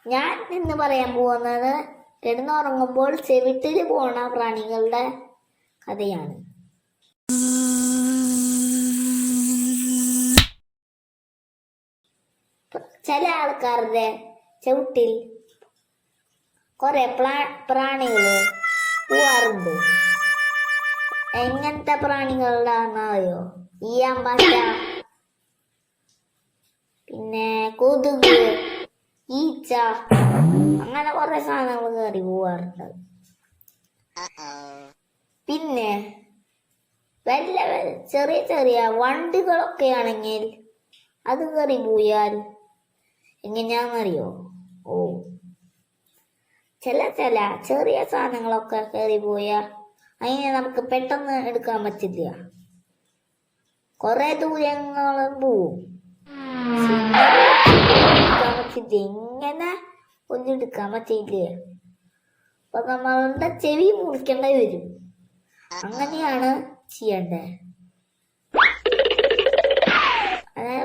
ഞാൻ ഇന്ന് പറയാൻ പോകുന്നത് കിടന്നുറങ്ങുമ്പോൾ ചെവിട്ടിൽ പോണ പ്രാണികളുടെ കഥയാണ്. ചില ആൾക്കാരുടെ ചവിട്ടിൽ കുറെ പ്രാണികൾ പോവാറുണ്ട്. എങ്ങനത്തെ പ്രാണികളാണെന്നറിയോ? ഈയാമ്പാറ്റ, പിന്നെ കൊതുക്, ഈച്ച, അങ്ങനെ കുറെ സാധനങ്ങൾ കയറി പോവാറുണ്ട്. പിന്നെ വല്ല ചെറിയ ചെറിയ വണ്ടുകളൊക്കെ ആണെങ്കിൽ അത് കയറി പോയാൽ എങ്ങനെയാണെന്നറിയോ? ചില ചെറിയ സാധനങ്ങളൊക്കെ കയറി പോയാൽ അതിനെ നമുക്ക് പെട്ടെന്ന് എടുക്കാൻ പറ്റില്ല. കുറെ ദൂരങ്ങളും പോവും. ഇങ്ങനെ ഒന്നും എടുക്കാൻ പറ്റില്ല. അപ്പൊ നമ്മളുടെ ചെവി മുറിക്കേണ്ടി വരും. അങ്ങനെയാണ് ചെയ്യണ്ടേ.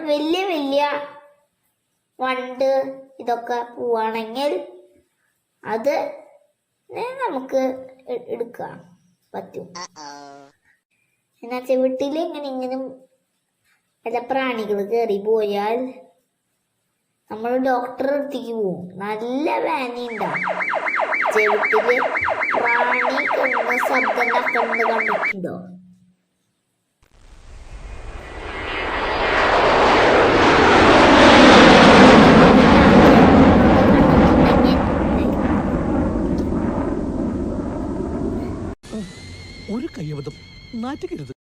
വലിയ വലിയ വണ്ട് ഇതൊക്കെ പോവാണെങ്കിൽ അത് നമുക്ക് എടുക്കാൻ പറ്റും. എന്നാ ചെവിട്ടിൽ ഇങ്ങനെ വല്ല പ്രാണികൾ കയറി പോയാൽ നമ്മൾ ഡോക്ടറെ അടുത്തേക്ക് പോവും. നല്ല വേദനയുണ്ടാവും. ചെവിട്ടില് പ്രാണി കൊന്ന ശബ്ദം ഉണ്ടാക്കുന്നത് കണ്ടിട്ടുണ്ടോ? ഒരു കയ്യബദ്ധം നാറ്റുകരുത്.